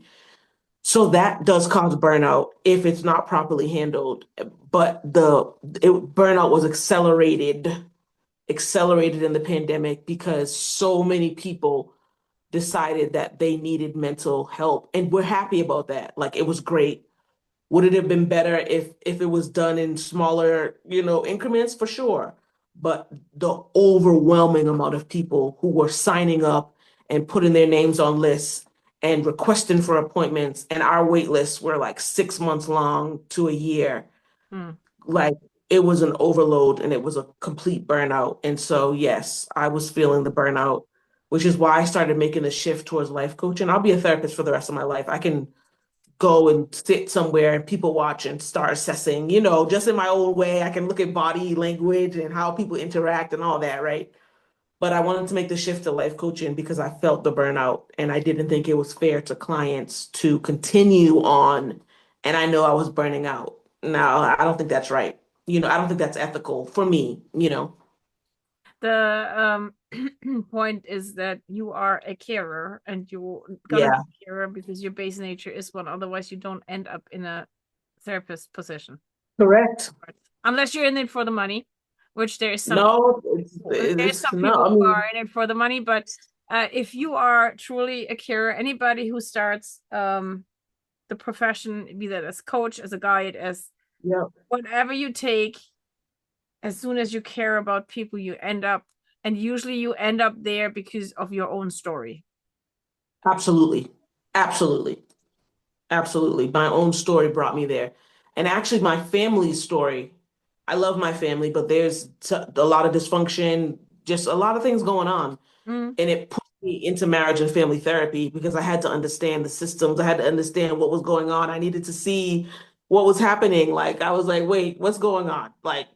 So that does cause burnout if it's not properly handled. But burnout was accelerated in the pandemic because so many people decided that they needed mental help. And we're happy about that. Like it was great. Would it have been better if it was done in smaller, increments? For sure. But the overwhelming amount of people who were signing up and putting their names on lists and requesting for appointments, and our wait lists were like 6 months long to a year. Mm. Like it was an overload and it was a complete burnout. And so, yes, I was feeling the burnout, which is why I started making the shift towards life coaching. I'll be a therapist for the rest of my life. I can go and sit somewhere and people watch and start assessing, just in my own way. I can look at body language and how people interact and all that, right? But I wanted to make the shift to life coaching because I felt the burnout and I didn't think it was fair to clients to continue on. And I know I was burning out. Now, I don't think that's right. I don't think that's ethical for me. The point is that you are a carer and you're gonna Yeah, be a carer because your base nature is one. Otherwise, you don't end up in a therapist position. correct. Unless you're in it for the money, which there is some No, there's it's some no, people I who are mean, in it for the money, but if you are truly a carer, anybody who starts the profession, be that as coach, as a guide, as yeah, whatever you take, as soon as you care about people, you end up, and usually you end up there because of your own story. absolutely. Absolutely. Absolutely. My own story brought me there. And actually, my family's story, I love my family, but there's a lot of dysfunction, just a lot of things going on. Mm. And it put me into marriage and family therapy because I had to understand the systems. I had to understand what was going on. I needed to see what was happening. Like I was like, wait, what's going on? Like,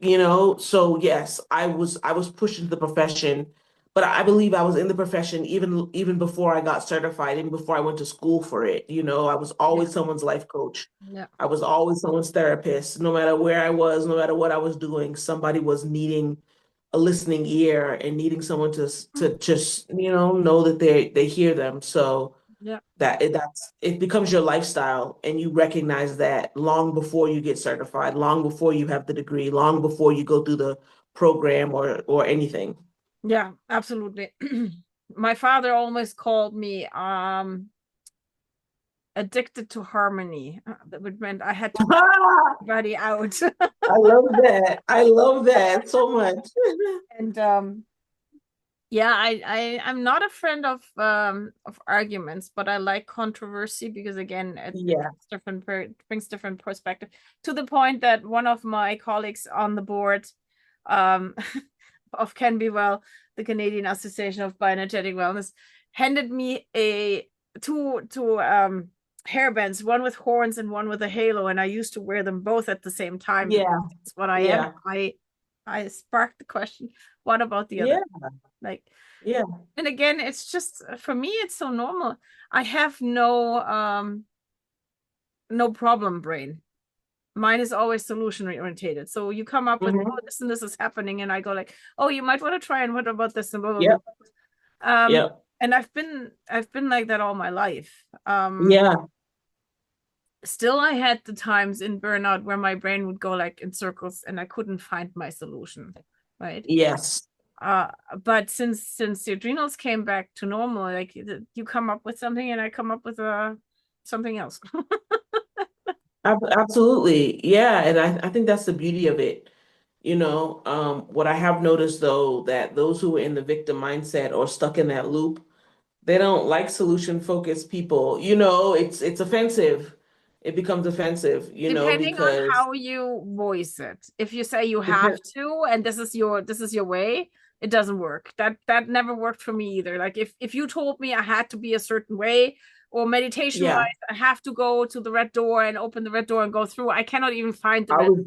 so yes, I was pushed into the profession, but I believe I was in the profession even before I got certified, even before I went to school for it. I was Yeah. always someone's life coach. Yeah. I was always someone's therapist. No matter where I was, no matter what I was doing, somebody was needing a listening ear and needing someone to just know that they hear them. So Yeah. that's it becomes your lifestyle, and you recognize that long before you get certified, long before you have the degree, long before you go through the program or anything. Yeah, absolutely. My father almost called me addicted to harmony. That would meant I had to cut I everybody out. love that. I love that so much. And yeah, I'm not a friend of arguments, but I like controversy because again it Yeah. brings different perspective, to the point that one of my colleagues on the board um of Can Be Well, the Canadian Association of Bioenergetic Wellness, handed me a two hairbands, one with horns and one with a halo, and I used to wear them both at the same time because Yeah. that's what I am. Yeah. I sparked the question, what about the other? Yeah. Like, Yeah. and again, it's just for me, it's so normal. I have no problem brain. Mine is always solution orientated. So you come up with, oh, Hmm. this and this is happening, and I go like, oh, you might want to try, and what about this and blah blah blah. Yep. Yep. And I've been like that all my life. Yeah. Still, I had the times in burnout where my brain would go like in circles and I couldn't find my solution, right? Yes. Uh, but since the adrenals came back to normal, like you come up with something and I come up with something else. Absolutely. Yeah. And I think that's the beauty of it. What I have noticed though, that those who are in the victim mindset or stuck in that loop, they don't like solution focused people. It's offensive. It becomes offensive, Depending on because how you voice it. If you say you have depend to and this is your way, it doesn't work. That never worked for me either. Like if you told me I had to be a certain way, or meditation yeah, wise I have to go to the red door and open the red door and go through, I cannot even find the red. I'll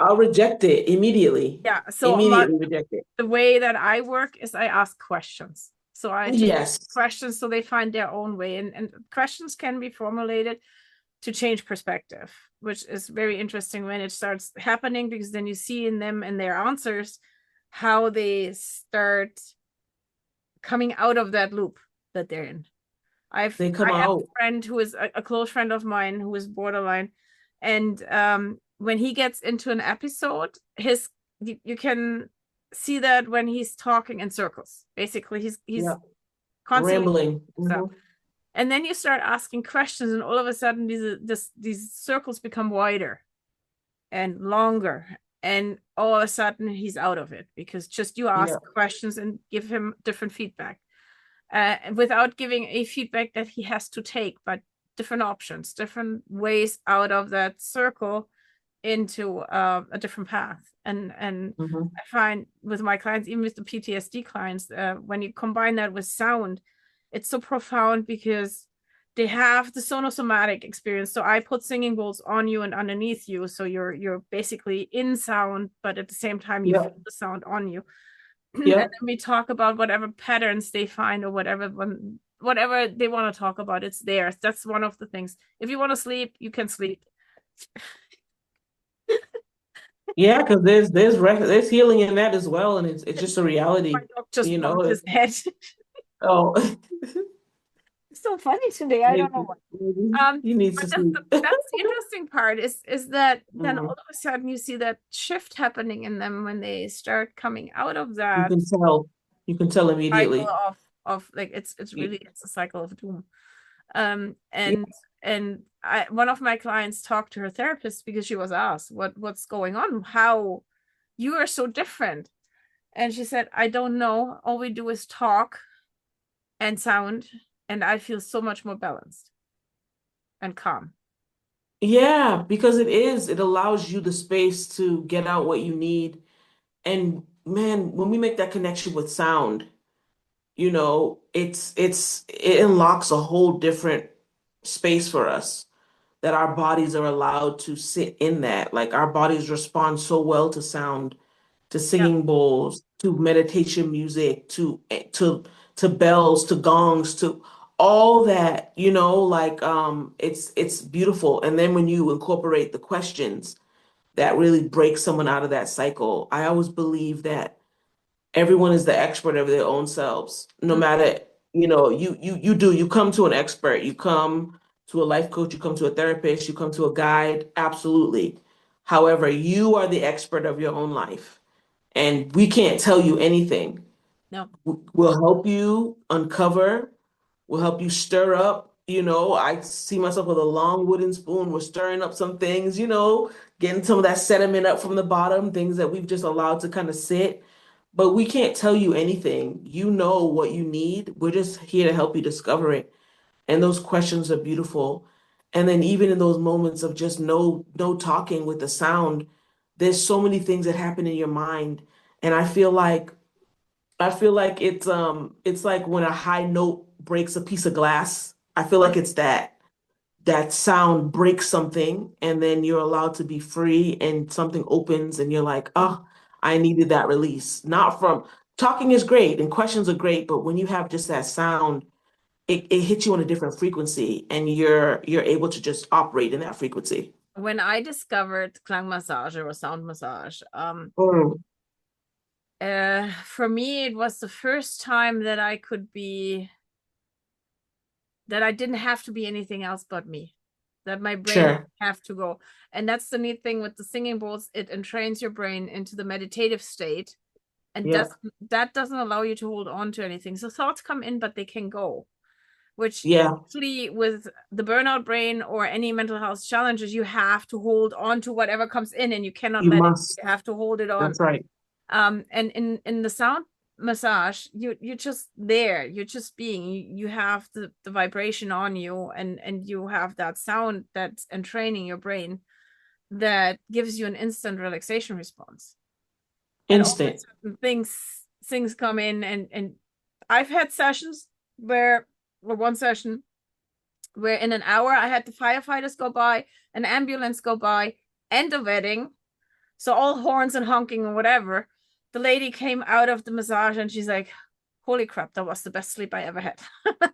I'll reject it immediately. Yeah, so Immediately reject it. the way that I work is I ask questions. So I just Yes. questions so they find their own way, and questions can be formulated to change perspective, which is very interesting when it starts happening, because then you see in them and their answers how they start coming out of that loop that they're in. I have a friend who is a close friend of mine who is borderline, and when he gets into an episode, you can see that when he's talking in circles. Basically, he's constantly rambling. And then you start asking questions, and all of a sudden these circles become wider and longer, and all of a sudden he's out of it, because just you ask questions and give him different feedback, without giving a feedback that he has to take, but different options, different ways out of that circle into a different path. And I find with my clients, even with the PTSD clients, when you combine that with sound, it's so profound, because they have the sonosomatic experience. So I put singing bowls on you and underneath you, so you're basically in sound, but at the same time you feel the sound on you. And then we talk about whatever patterns they find, or whatever they want to talk about. It's theirs. That's one of the things. If you want to sleep, you can sleep. Yeah, because there's healing in that as well, and it's just a reality. My dog just bumped his head. Oh, it's so funny today. I don't know what. He needs to sleep. That's the interesting part is that then all of a sudden you see that shift happening in them when they start coming out of that. You can tell immediately. Cycle of like it's really a cycle of doom. And one of my clients talked to her therapist because she was asked what's going on, how you are so different, and she said, I don't know, all we do is talk and sound, and I feel so much more balanced and calm. Yeah, because it allows you the space to get out what you need. And man, when we make that connection with sound, it unlocks a whole different space for us, that our bodies are allowed to sit in that. Like our bodies respond so well to sound, to singing bowls, to meditation music, to bells, to gongs, to all that, it's beautiful. And then when you incorporate the questions, that really breaks someone out of that cycle. I always believe that everyone is the expert of their own selves. No matter, you come to an expert, you come to a life coach, you come to a therapist, you come to a guide, absolutely. However, you are the expert of your own life, and we can't tell you anything. No. We'll help you uncover, we'll help you stir up. I see myself with a long wooden spoon. We're stirring up some things, getting some of that sediment up from the bottom, things that we've just allowed to kind of sit. But we can't tell you anything. You know what you need. We're just here to help you discover it. And those questions are beautiful. And then even in those moments of just no talking with the sound, there's so many things that happen in your mind. And I feel like it's like when a high note breaks a piece of glass. I feel like it's that sound breaks something, and then you're allowed to be free, and something opens, and you're like, oh, I needed that release. Not from talking is great and questions are great, but when you have just that sound, it hits you on a different frequency, and you're able to just operate in that frequency. When I discovered Klang massage or sound massage, for me, it was the first time that I didn't have to be anything else but me, that my brain didn't have to go. And that's the neat thing with the singing bowls. It entrains your brain into the meditative state, and that doesn't allow you to hold on to anything. So thoughts come in, but they can go, which actually with the burnout brain or any mental health challenges, you have to hold on to whatever comes in, and you cannot let it. You have to hold it on. That's right. And in the sound massage, you're just there, you're just being, you have the vibration on you, and you have that sound that's entraining your brain, that gives you an instant relaxation response. Instant. And things come in, and I've had sessions one session where in an hour I had the firefighters go by, an ambulance go by, and a wedding, so all horns and honking and whatever. The lady came out of the massage and she's like, holy crap, that was the best sleep I ever had.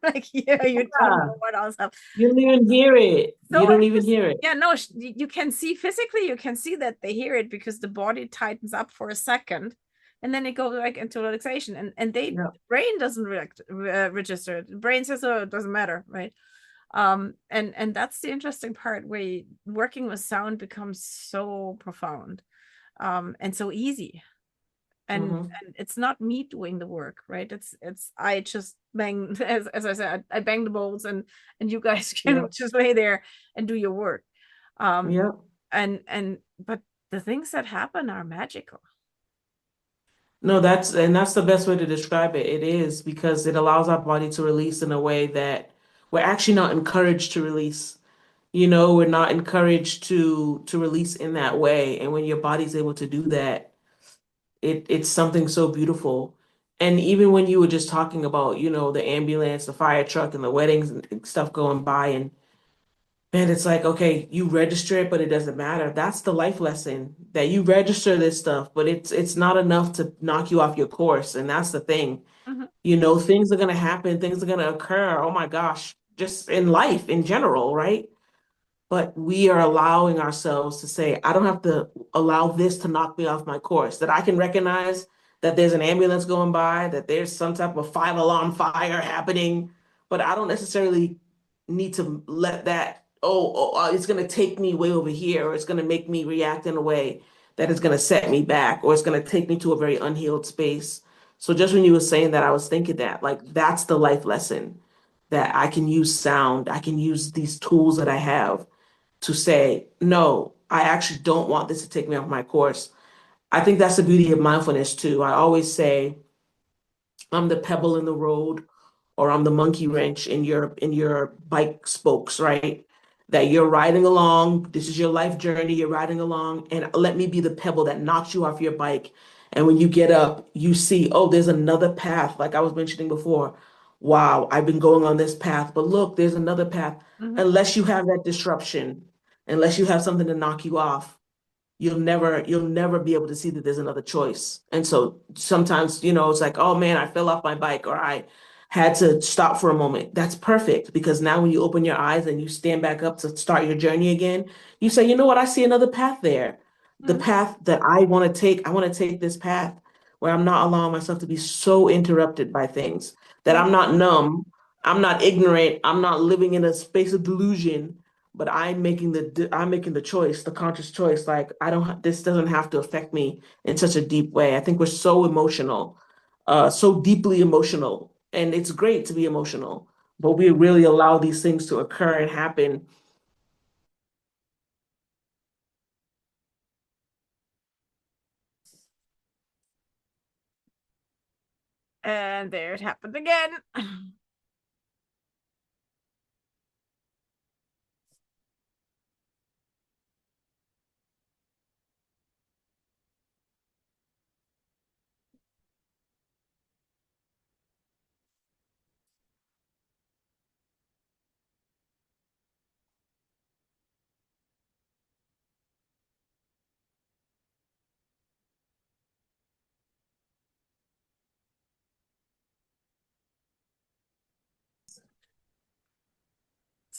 Like, yeah, you don't know what else happened. You don't even hear it. So you don't even hear it. Yeah, no, you can see physically, you can see that they hear it because the body tightens up for a second, and then it goes back into relaxation, and the brain doesn't register it. The brain says, oh, it doesn't matter, right? And that's the interesting part, where working with sound becomes so profound, and so easy. And it's not me doing the work, right? It's I just bang, as I said, I bang the bowls, and you guys can just lay there and do your work. But the things that happen are magical. No, that's the best way to describe it. It is, because it allows our body to release in a way that we're actually not encouraged to release. We're not encouraged to release in that way. And when your body's able to do that, it's something so beautiful. And even when you were just talking about, the ambulance, the fire truck, and the weddings and stuff going by, and man, it's like, okay, you register it, but it doesn't matter. That's the life lesson, that you register this stuff, but it's not enough to knock you off your course. And that's the thing. Things are gonna happen, things are gonna occur. Oh my gosh, just in life in general, right? But we are allowing ourselves to say, I don't have to allow this to knock me off my course, that I can recognize that there's an ambulance going by, that there's some type of 5-alarm fire happening, but I don't necessarily need to let that, it's going to take me way over here, or it's going to make me react in a way that is going to set me back, or it's going to take me to a very unhealed space. So just when you were saying that, I was thinking that, like, that's the life lesson, that I can use sound, I can use these tools that I have to say, no, I actually don't want this to take me off my course. I think that's the beauty of mindfulness too. I always say, I'm the pebble in the road, or I'm the monkey wrench in your bike spokes, right? That you're riding along. This is your life journey. You're riding along, and let me be the pebble that knocks you off your bike. And when you get up, you see, oh, there's another path. Like I was mentioning before, wow, I've been going on this path, but look, there's another path. Unless you have that disruption, unless you have something to knock you off, you'll never be able to see that there's another choice. And so sometimes, it's like, oh man, I fell off my bike, or I had to stop for a moment. That's perfect, because now when you open your eyes and you stand back up to start your journey again, you say, you know what, I see another path there. The path that I want to take this path where I'm not allowing myself to be so interrupted by things, that I'm not numb, I'm not ignorant, I'm not living in a space of delusion, but I'm making the choice, the conscious choice. Like, this doesn't have to affect me in such a deep way. I think we're so emotional, so deeply emotional, and it's great to be emotional, but we really allow these things to occur and happen. And there it happened again.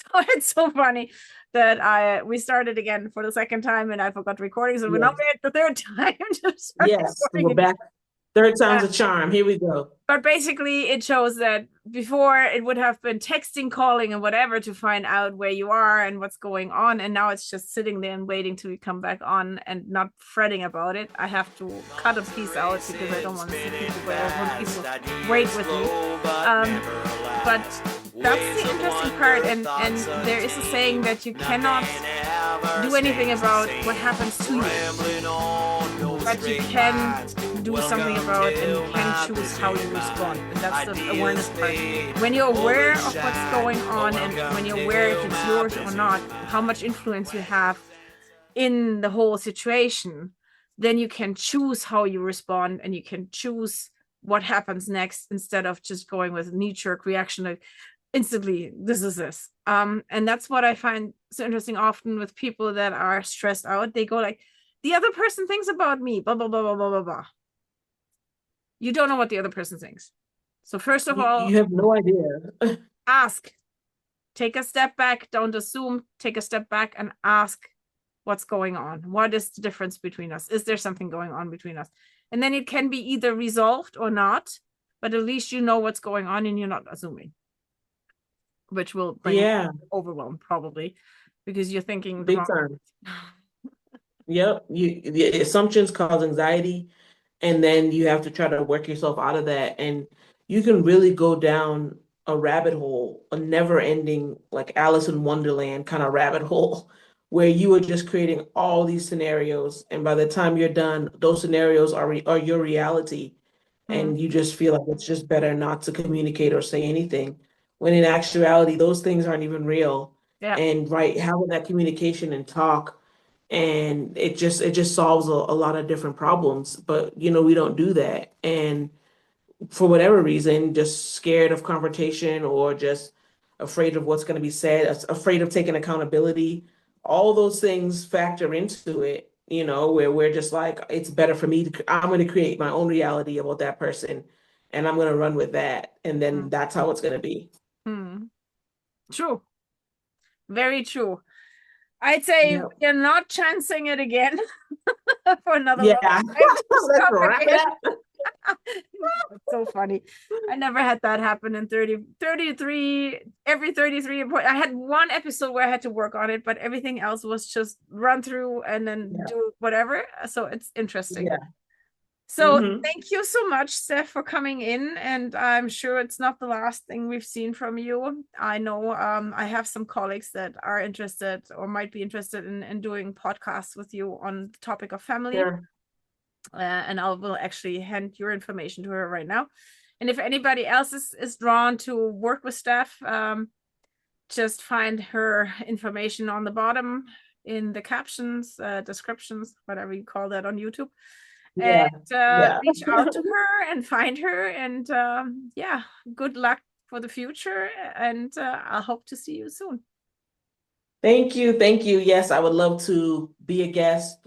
So it's so funny that we started again for the second time, and I forgot recording. So we're now at the third time. Yes, we're back. Third time's a charm. Here we go. But basically, it shows that before it would have been texting, calling, and whatever to find out where you are and what's going on. And now it's just sitting there and waiting till we come back on and not fretting about it. I have to cut a piece out because I don't want to see people, but I want people wait with me. But that's the interesting part. And there is a saying that you cannot do anything about what happens to you, but you can do something about it, and you can choose how you respond. And that's the awareness part. When you're aware of what's going on, and when you're aware if it's yours or not, how much influence you have in the whole situation, then you can choose how you respond, and you can choose what happens next, instead of just going with knee-jerk reaction, like instantly, this is this. And that's what I find so interesting often with people that are stressed out. They go like, the other person thinks about me, blah, blah, blah, blah, blah, blah, blah. You don't know what the other person thinks. So first of all, you have no idea. ask. Take a step back. Don't assume. Take a step back and ask what's going on. What is the difference between us? Is there something going on between us? And then it can be either resolved or not, but at least you know what's going on and you're not assuming, which will bring overwhelm probably because you're thinking the big wrong. time. Yep. The assumptions cause anxiety, and then you have to try to work yourself out of that. And you can really go down a rabbit hole, a never ending, like Alice in Wonderland kind of rabbit hole, where you are just creating all these scenarios. And by the time you're done, those scenarios are your reality. And you just feel like it's just better not to communicate or say anything. When in actuality, those things aren't even real. Yeah. And having that communication and talk, and it just solves a lot of different problems. But we don't do that, and for whatever reason, just scared of confrontation or just afraid of what's going to be said, afraid of taking accountability. All those things factor into it, where we're just like, it's better for me I'm going to create my own reality about that person, and I'm going to run with that, and then that's how it's going to be. True. Very true. I'd say you're not chancing it again for another Let's wrap it up. It's so funny. I never had that happen in 33. Every 33 I had one episode where I had to work on it, but everything else was just run through and then do whatever. So it's interesting. So thank you so much, Steph, for coming in. And I'm sure it's not the last thing we've seen from you. I know I have some colleagues that are interested or might be interested in doing podcasts with you on the topic of family. And I will actually hand your information to her right now. And if anybody else is drawn to work with Steph, just find her information on the bottom in the captions, descriptions, whatever you call that on YouTube. And reach out to her and find her. And good luck for the future. And I hope to see you soon. Thank you. Yes, I would love to be a guest,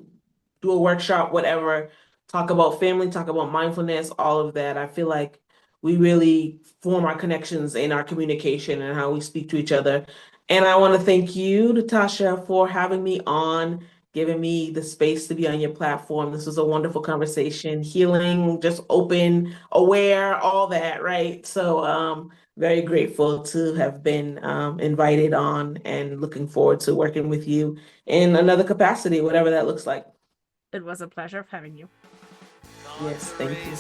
do a workshop, whatever, talk about family, talk about mindfulness, all of that. I feel like we really form our connections in our communication and how we speak to each other. And I want to thank you, Natascha, for having me on, giving me the space to be on your platform. This was a wonderful conversation, healing, just open, aware, all that, right? So very grateful to have been invited on and looking forward to working with you in another capacity, whatever that looks like. It was a pleasure of having you. Yes, thank you.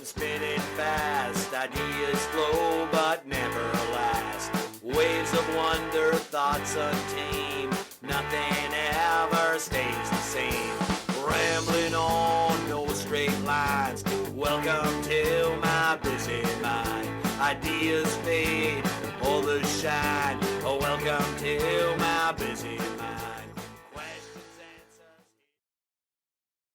Spinning fast, ideas flow but never last. Waves of wonder, thoughts untamed, nothing ever stays the same. Rambling on, no straight lines. Welcome to my busy mind. Ideas fade, all the shine.